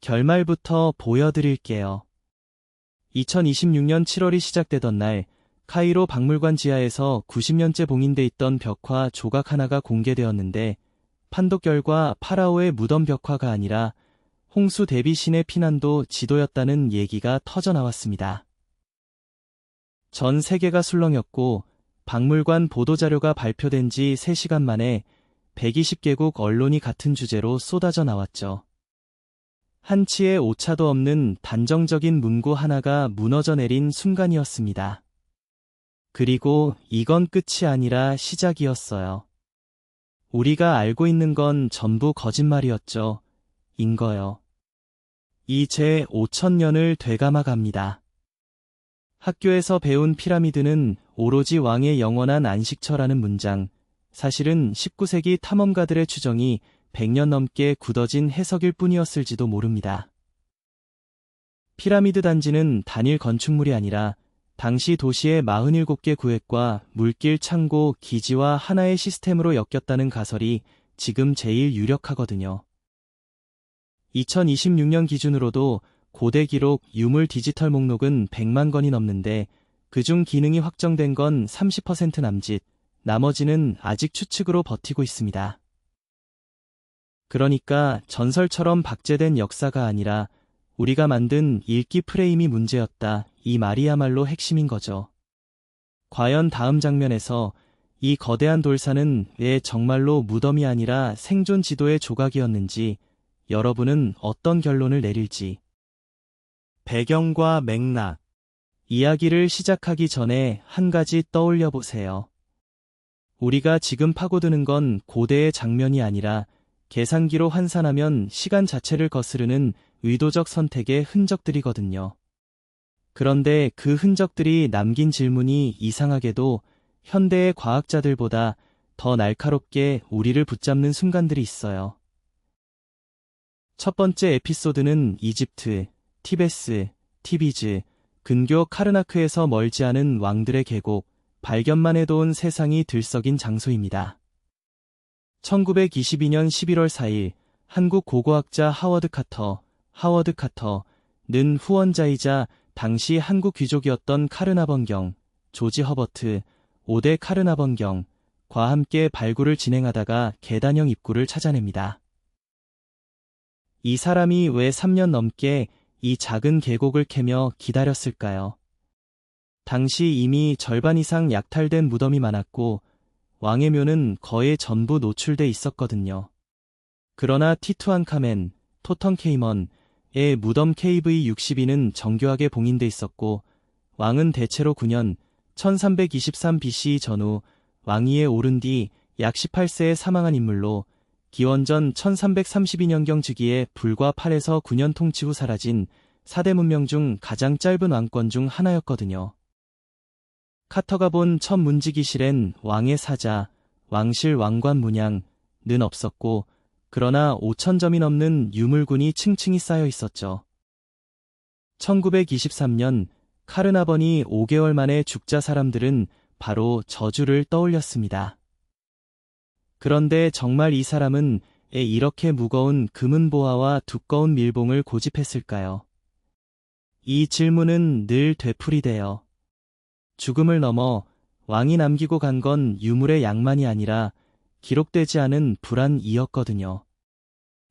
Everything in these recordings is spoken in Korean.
결말부터 보여드릴게요. 2026년 7월이 시작되던 날, 카이로 박물관 지하에서 90년째 봉인돼 있던 벽화 조각 하나가 공개되었는데, 판독결과 파라오의 무덤 벽화가 아니라 홍수 대비 신의 피난도 지도였다는 얘기가 터져나왔습니다. 전 세계가 술렁였고, 박물관 보도자료가 발표된 지 3시간 만에 120개국 언론이 같은 주제로 쏟아져 나왔죠. 한치의 오차도 없는 단정적인 문구 하나가 무너져 내린 순간이었습니다. 그리고 이건 끝이 아니라 시작이었어요. 우리가 알고 있는 건 전부 거짓말이었죠. 인 거요. 이제 5,000년을 되감아 갑니다. 학교에서 배운 피라미드는 오로지 왕의 영원한 안식처라는 문장, 사실은 19세기 탐험가들의 추정이 100년 넘게 굳어진 해석일 뿐이었을지도 모릅니다. 피라미드 단지는 단일 건축물이 아니라 당시 도시의 47개 구획과 물길, 창고, 기지와 하나의 시스템으로 엮였다는 가설이 지금 제일 유력하거든요. 2026년 기준으로도 고대 기록 유물 디지털 목록은 100만 건이 넘는데 그중 기능이 확정된 건 30% 남짓, 나머지는 아직 추측으로 버티고 있습니다. 그러니까 전설처럼 박제된 역사가 아니라 우리가 만든 읽기 프레임이 문제였다. 이 말이야말로 핵심인 거죠. 과연 다음 장면에서 이 거대한 돌산은 왜 정말로 무덤이 아니라 생존 지도의 조각이었는지 여러분은 어떤 결론을 내릴지. 배경과 맥락. 이야기를 시작하기 전에 한 가지 떠올려 보세요. 우리가 지금 파고드는 건 고대의 장면이 아니라 계산기로 환산하면 시간 자체를 거스르는 의도적 선택의 흔적들이거든요. 그런데 그 흔적들이 남긴 질문이 이상하게도 현대의 과학자들보다 더 날카롭게 우리를 붙잡는 순간들이 있어요. 첫 번째 에피소드는 이집트, 티베스, 티비즈, 근교 카르나크에서 멀지 않은 왕들의 계곡, 발견만 해도 온 세상이 들썩인 장소입니다. 1922년 11월 4일 한국 고고학자 하워드 카터는 후원자이자 당시 한국 귀족이었던 카르나번경, 조지 허버트, 5대 카르나번경과 함께 발굴을 진행하다가 계단형 입구를 찾아냅니다. 이 사람이 왜 3년 넘게 이 작은 계곡을 캐며 기다렸을까요? 당시 이미 절반 이상 약탈된 무덤이 많았고 왕의 묘는 거의 전부 노출돼 있었거든요. 그러나 티투안카멘, 토턴케이먼의 무덤 KV-62는 정교하게 봉인돼 있었고 왕은 대체로 9년 1323 BC 전후 왕위에 오른 뒤 약 18세에 사망한 인물로 기원전 1332년경 즉위에 불과 8에서 9년 통치 후 사라진 4대 문명 중 가장 짧은 왕권 중 하나였거든요. 카터가 본 첫 문지기실엔 왕의 사자, 왕실 왕관 문양은 없었고 그러나 5,000점이 넘는 유물군이 층층이 쌓여 있었죠. 1923년 카르나번이 5개월 만에 죽자 사람들은 바로 저주를 떠올렸습니다. 그런데 정말 이 사람은 왜 이렇게 무거운 금은보화와 두꺼운 밀봉을 고집했을까요? 이 질문은 늘 되풀이돼요. 죽음을 넘어 왕이 남기고 간 건 유물의 양만이 아니라 기록되지 않은 불안이었거든요.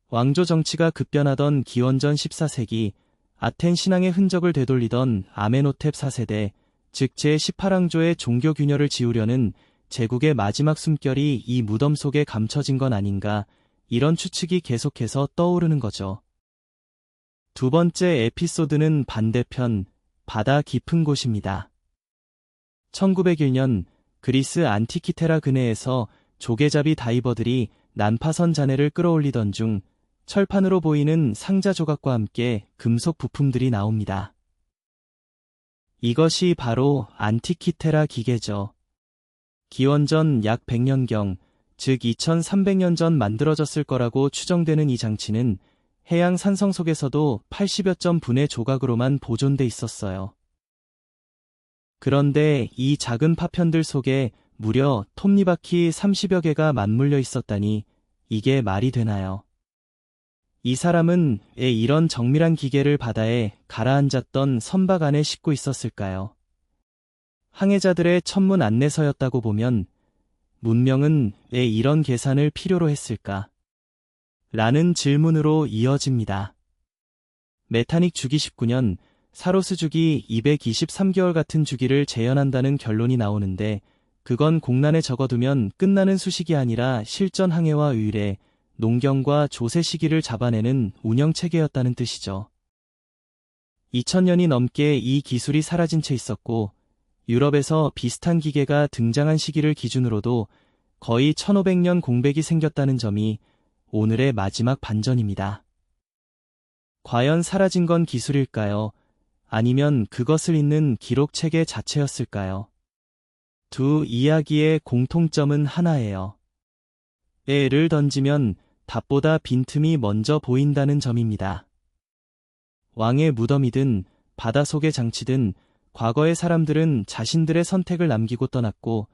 왕조 정치가 급변하던 기원전 14세기 아텐 신앙의 흔적을 되돌리던 아메노텝 4세대, 즉 제18왕조의 종교 균열을 지우려는 제국의 마지막 숨결이 이 무덤 속에 감춰진 건 아닌가, 이런 추측이 계속해서 떠오르는 거죠. 두 번째 에피소드는 반대편, 바다 깊은 곳입니다. 1901년 그리스 안티키테라 근해에서 조개잡이 다이버들이 난파선 잔해를 끌어올리던 중 철판으로 보이는 상자 조각과 함께 금속 부품들이 나옵니다. 이것이 바로 안티키테라 기계죠. 기원전 약 100년경, 즉 2300년 전 만들어졌을 거라고 추정되는 이 장치는 해양 산성 속에서도 80여 점 분의 조각으로만 보존돼 있었어요. 그런데 이 작은 파편들 속에 무려 톱니바퀴 30여 개가 맞물려 있었다니 이게 말이 되나요? 이 사람은 왜 이런 정밀한 기계를 바다에 가라앉았던 선박 안에 싣고 있었을까요? 항해자들의 천문 안내서였다고 보면 문명은 왜 이런 계산을 필요로 했을까? 라는 질문으로 이어집니다. 메타닉 주기 19년 사로스 주기 223개월 같은 주기를 재현한다는 결론이 나오는데 그건 공란에 적어두면 끝나는 수식이 아니라 실전 항해와 의뢰, 농경과 조세 시기를 잡아내는 운영체계였다는 뜻이죠. 2000년이 넘게 이 기술이 사라진 채 있었고 유럽에서 비슷한 기계가 등장한 시기를 기준으로도 거의 1500년 공백이 생겼다는 점이 오늘의 마지막 반전입니다. 과연 사라진 건 기술일까요? 아니면 그것을 잇는 기록체계 자체였을까요? 두 이야기의 공통점은 하나예요. 를 던지면 답보다 빈틈이 먼저 보인다는 점입니다. 왕의 무덤이든 바닷속의 장치든 과거의 사람들은 자신들의 선택을 남기고 떠났고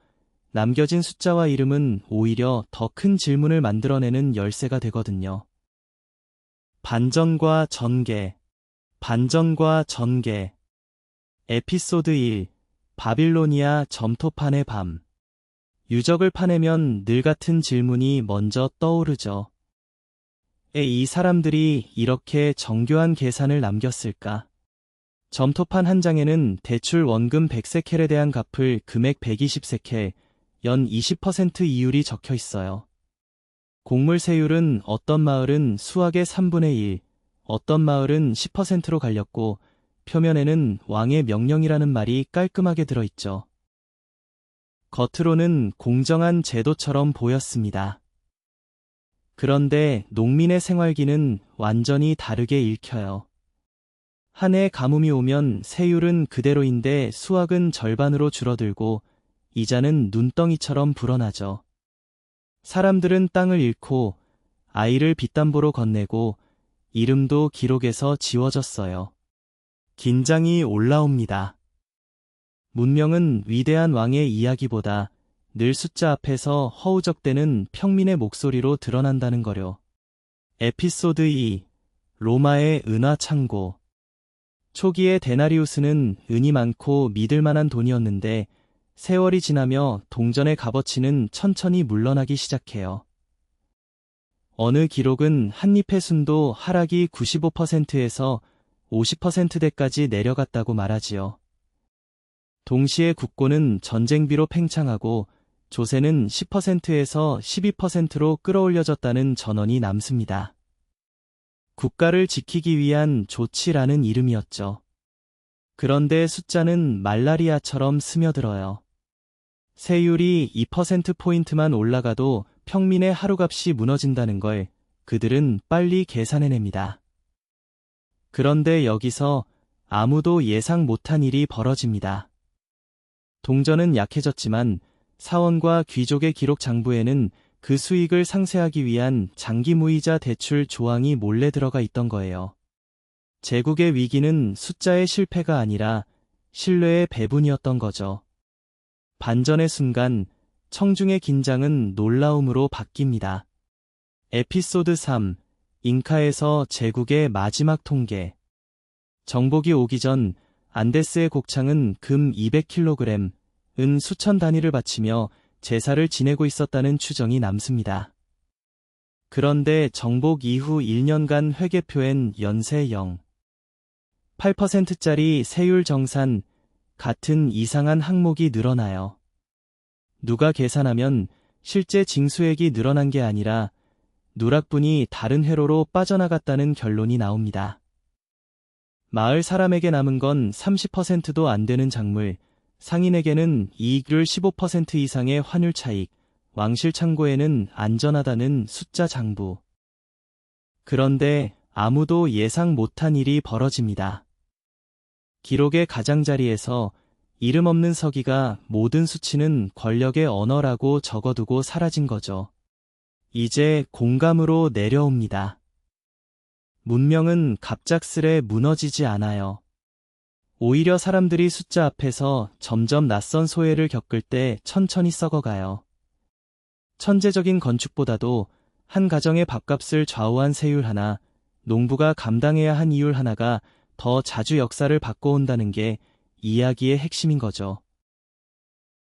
남겨진 숫자와 이름은 오히려 더 큰 질문을 만들어내는 열쇠가 되거든요. 반전과 전개. 반전과 전개. 에피소드 1. 바빌로니아 점토판의 밤. 유적을 파내면 늘 같은 질문이 먼저 떠오르죠. 이 사람들이 이렇게 정교한 계산을 남겼을까? 점토판 한 장에는 대출 원금 100세켈에 대한 갚을 금액 120세켈, 연 20% 이율이 적혀 있어요. 곡물 세율은 어떤 마을은 수확의 3분의 1, 어떤 마을은 10%로 갈렸고 표면에는 왕의 명령이라는 말이 깔끔하게 들어있죠. 겉으로는 공정한 제도처럼 보였습니다. 그런데 농민의 생활기는 완전히 다르게 읽혀요. 한 해 가뭄이 오면 세율은 그대로인데 수확은 절반으로 줄어들고 이자는 눈덩이처럼 불어나죠. 사람들은 땅을 잃고 아이를 빚담보로 건네고 이름도 기록에서 지워졌어요. 긴장이 올라옵니다. 문명은 위대한 왕의 이야기보다 늘 숫자 앞에서 허우적대는 평민의 목소리로 드러난다는 거요. 에피소드 2. 로마의 은화 창고. 초기의 데나리우스는 은이 많고 믿을 만한 돈이었는데 세월이 지나며 동전의 값어치는 천천히 물러나기 시작해요. 어느 기록은 한입의 순도 하락이 95%에서 50%대까지 내려갔다고 말하지요. 동시에 국고는 전쟁비로 팽창하고 조세는 10%에서 12%로 끌어올려졌다는 전언이 남습니다. 국가를 지키기 위한 조치라는 이름이었죠. 그런데 숫자는 말라리아처럼 스며들어요. 세율이 2%포인트만 올라가도 평민의 하루값이 무너진다는 걸 그들은 빨리 계산해냅니다. 그런데 여기서 아무도 예상 못한 일이 벌어집니다. 동전은 약해졌지만 사원과 귀족의 기록 장부에는 그 수익을 상쇄하기 위한 장기무이자 대출 조항이 몰래 들어가 있던 거예요. 제국의 위기는 숫자의 실패가 아니라 신뢰의 배분이었던 거죠. 반전의 순간 청중의 긴장은 놀라움으로 바뀝니다. 에피소드 3. 잉카에서 제국의 마지막 통계. 정복이 오기 전 안데스의 곡창은 금 200kg, 은 수천 단위를 바치며 제사를 지내고 있었다는 추정이 남습니다. 그런데 정복 이후 1년간 회계표엔 연세 0. 8%짜리 세율 정산, 같은 이상한 항목이 늘어나요. 누가 계산하면 실제 징수액이 늘어난 게 아니라 누락분이 다른 회로로 빠져나갔다는 결론이 나옵니다. 마을 사람에게 남은 건 30%도 안 되는 작물, 상인에게는 이익률 15% 이상의 환율 차익, 왕실 창고에는 안전하다는 숫자 장부. 그런데 아무도 예상 못한 일이 벌어집니다. 기록의 가장자리에서 이름 없는 서기가 모든 수치는 권력의 언어라고 적어두고 사라진 거죠. 이제 공감으로 내려옵니다. 문명은 갑작스레 무너지지 않아요. 오히려 사람들이 숫자 앞에서 점점 낯선 소외를 겪을 때 천천히 썩어가요. 천재적인 건축보다도 한 가정의 밥값을 좌우한 세율 하나, 농부가 감당해야 한 이율 하나가 더 자주 역사를 바꿔온다는 게 이야기의 핵심인 거죠.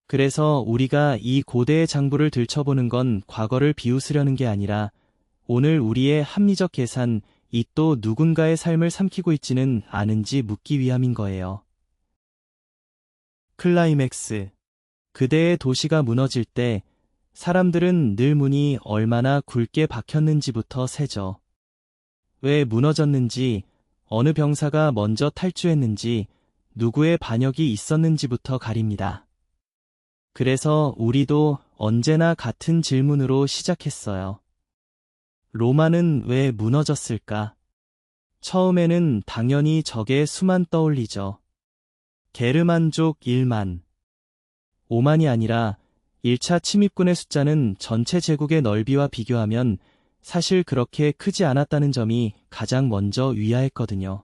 그래서 우리가 이 고대의 장부를 들춰보는 건 과거를 비웃으려는 게 아니라 오늘 우리의 합리적 계산, 이 또 누군가의 삶을 삼키고 있지는 않은지 묻기 위함인 거예요. 클라이맥스. 그대의 도시가 무너질 때 사람들은 늘 문이 얼마나 굵게 박혔는지부터 세죠. 왜 무너졌는지, 어느 병사가 먼저 탈주했는지, 누구의 반역이 있었는지부터 가립니다. 그래서 우리도 언제나 같은 질문으로 시작했어요. 로마는 왜 무너졌을까? 처음에는 당연히 적의 수만 떠올리죠. 게르만족 1만. 5만이 아니라 1차 침입군의 숫자는 전체 제국의 넓이와 비교하면 사실 그렇게 크지 않았다는 점이 가장 먼저 위화했거든요.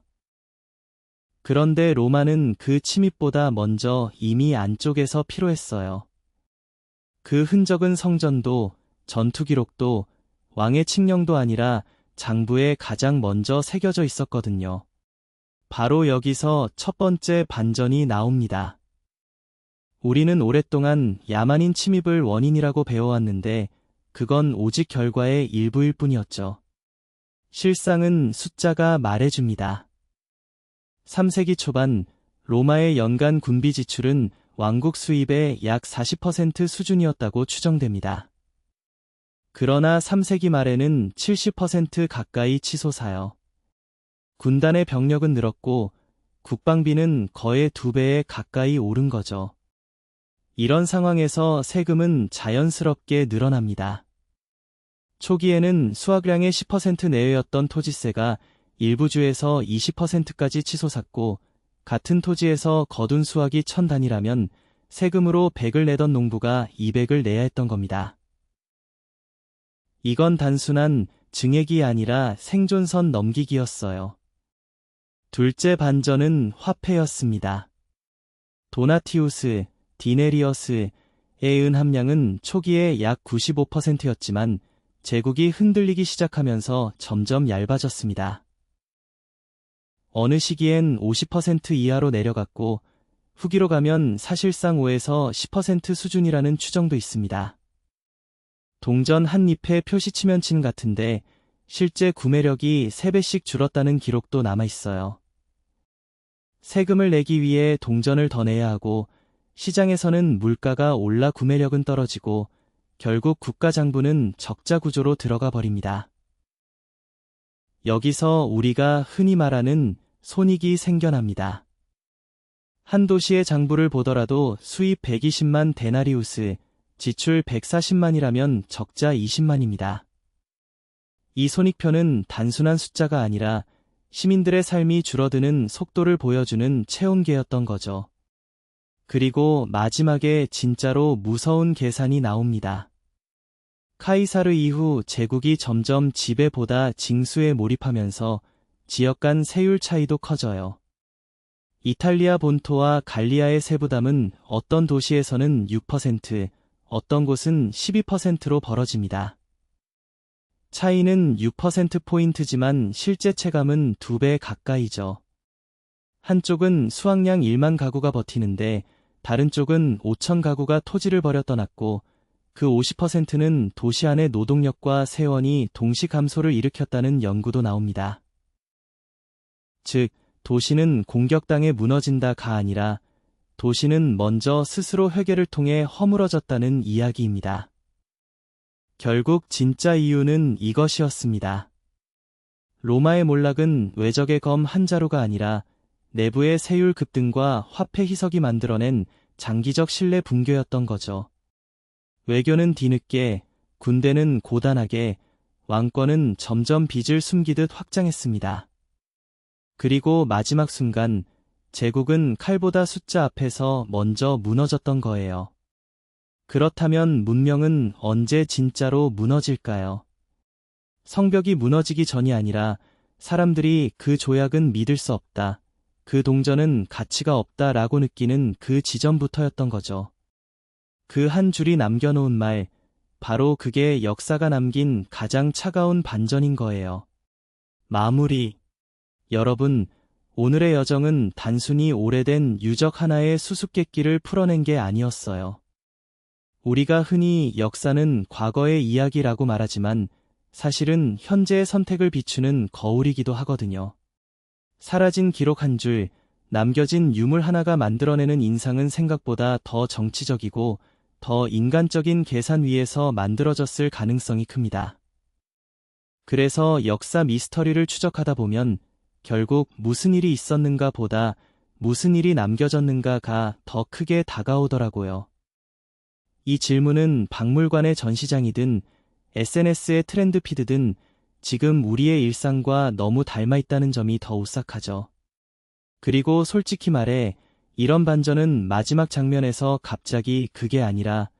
그런데 로마는 그 침입보다 먼저 이미 안쪽에서 피로했어요. 그 흔적은 성전도, 전투 기록도, 왕의 칙령도 아니라 장부에 가장 먼저 새겨져 있었거든요. 바로 여기서 첫 번째 반전이 나옵니다. 우리는 오랫동안 야만인 침입을 원인이라고 배워왔는데 그건 오직 결과의 일부일 뿐이었죠. 실상은 숫자가 말해줍니다. 3세기 초반 로마의 연간 군비 지출은 왕국 수입의 약 40% 수준이었다고 추정됩니다. 그러나 3세기 말에는 70% 가까이 치솟아요. 군단의 병력은 늘었고 국방비는 거의 2배에 가까이 오른 거죠. 이런 상황에서 세금은 자연스럽게 늘어납니다. 초기에는 수확량의 10% 내외였던 토지세가 일부 주에서 20%까지 치솟았고 같은 토지에서 거둔 수확이 1000단이라면 세금으로 100을 내던 농부가 200을 내야 했던 겁니다. 이건 단순한 증액이 아니라 생존선 넘기기였어요. 둘째 반전은 화폐였습니다. 도나티우스, 디네리어스의 은 함량은 초기에 약 95%였지만 제국이 흔들리기 시작하면서 점점 얇아졌습니다. 어느 시기엔 50% 이하로 내려갔고 후기로 가면 사실상 5에서 10% 수준이라는 추정도 있습니다. 동전 한 잎의 표시치면친 같은데 실제 구매력이 3배씩 줄었다는 기록도 남아있어요. 세금을 내기 위해 동전을 더 내야 하고 시장에서는 물가가 올라 구매력은 떨어지고 결국 국가장부는 적자 구조로 들어가 버립니다. 여기서 우리가 흔히 말하는 손익이 생겨납니다. 한 도시의 장부를 보더라도 수입 120만 데나리우스, 지출 140만이라면 적자 20만입니다. 이 손익표는 단순한 숫자가 아니라 시민들의 삶이 줄어드는 속도를 보여주는 체온계였던 거죠. 그리고 마지막에 진짜로 무서운 계산이 나옵니다. 카이사르 이후 제국이 점점 지배보다 징수에 몰입하면서 지역 간 세율 차이도 커져요. 이탈리아 본토와 갈리아의 세부담은 어떤 도시에서는 6%, 어떤 곳은 12%로 벌어집니다. 차이는 6%포인트지만 실제 체감은 2배 가까이죠. 한쪽은 수확량 1만 가구가 버티는데 다른 쪽은 5천 가구가 토지를 버려 떠났고 그 50%는 도시 안의 노동력과 세원이 동시 감소를 일으켰다는 연구도 나옵니다. 즉, 도시는 공격당해 무너진다가 아니라 도시는 먼저 스스로 회개를 통해 허물어졌다는 이야기입니다. 결국 진짜 이유는 이것이었습니다. 로마의 몰락은 외적의 검 한 자루가 아니라 내부의 세율 급등과 화폐 희석이 만들어낸 장기적 신뢰 붕괴였던 거죠. 외교는 뒤늦게, 군대는 고단하게, 왕권은 점점 빚을 숨기듯 확장했습니다. 그리고 마지막 순간 제국은 칼보다 숫자 앞에서 먼저 무너졌던 거예요. 그렇다면 문명은 언제 진짜로 무너질까요? 성벽이 무너지기 전이 아니라 사람들이 그 조약은 믿을 수 없다, 그 동전은 가치가 없다라고 느끼는 그 지점부터였던 거죠. 그 한 줄이 남겨놓은 말, 바로 그게 역사가 남긴 가장 차가운 반전인 거예요. 마무리. 여러분, 오늘의 여정은 단순히 오래된 유적 하나의 수수께끼를 풀어낸 게 아니었어요. 우리가 흔히 역사는 과거의 이야기라고 말하지만 사실은 현재의 선택을 비추는 거울이기도 하거든요. 사라진 기록 한 줄, 남겨진 유물 하나가 만들어내는 인상은 생각보다 더 정치적이고 더 인간적인 계산 위에서 만들어졌을 가능성이 큽니다. 그래서 역사 미스터리를 추적하다 보면 결국 무슨 일이 있었는가 보다 무슨 일이 남겨졌는가가 더 크게 다가오더라고요. 이 질문은 박물관의 전시장이든 SNS의 트렌드 피드든 지금 우리의 일상과 너무 닮아 있다는 점이 더 오싹하죠. 그리고 솔직히 말해 이런 반전은 마지막 장면에서 갑자기 그게 아니라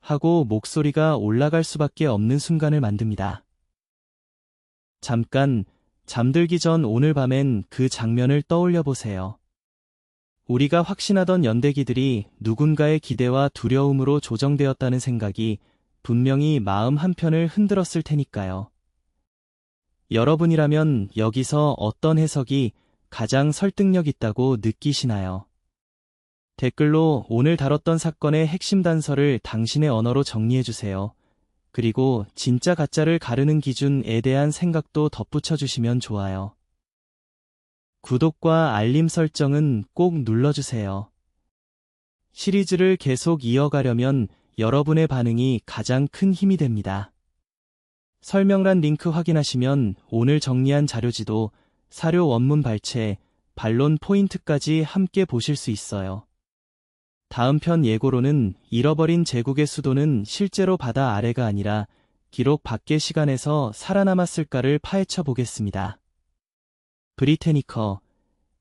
하고 목소리가 올라갈 수밖에 없는 순간을 만듭니다. 잠깐 잠들기 전 오늘 밤엔 그 장면을 떠올려 보세요. 우리가 확신하던 연대기들이 누군가의 기대와 두려움으로 조정되었다는 생각이 분명히 마음 한편을 흔들었을 테니까요. 여러분이라면 여기서 어떤 해석이 가장 설득력 있다고 느끼시나요? 댓글로 오늘 다뤘던 사건의 핵심 단서를 당신의 언어로 정리해주세요. 그리고 진짜 가짜를 가르는 기준에 대한 생각도 덧붙여 주시면 좋아요. 구독과 알림 설정은 꼭 눌러주세요. 시리즈를 계속 이어가려면 여러분의 반응이 가장 큰 힘이 됩니다. 설명란 링크 확인하시면 오늘 정리한 자료지도, 사료 원문 발췌, 반론 포인트까지 함께 보실 수 있어요. 다음 편 예고로는 잃어버린 제국의 수도는 실제로 바다 아래가 아니라 기록 밖의 시간에서 살아남았을까를 파헤쳐 보겠습니다. 브리테니커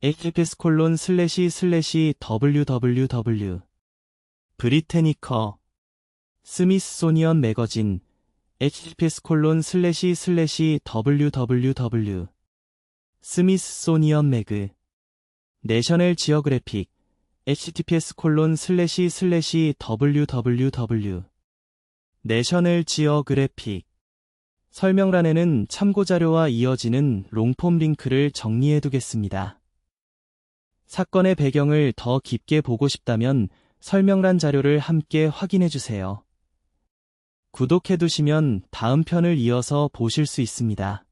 https://www 브리테니커 스미소니언 매거진 https://www 스미소니언 매그 내셔널 지오그래픽 https://www 내셔널 지오그래픽 설명란에는 참고자료와 이어지는 롱폼 링크를 정리해두겠습니다. 사건의 배경을 더 깊게 보고 싶다면 설명란 자료를 함께 확인해주세요. 구독해두시면 다음 편을 이어서 보실 수 있습니다.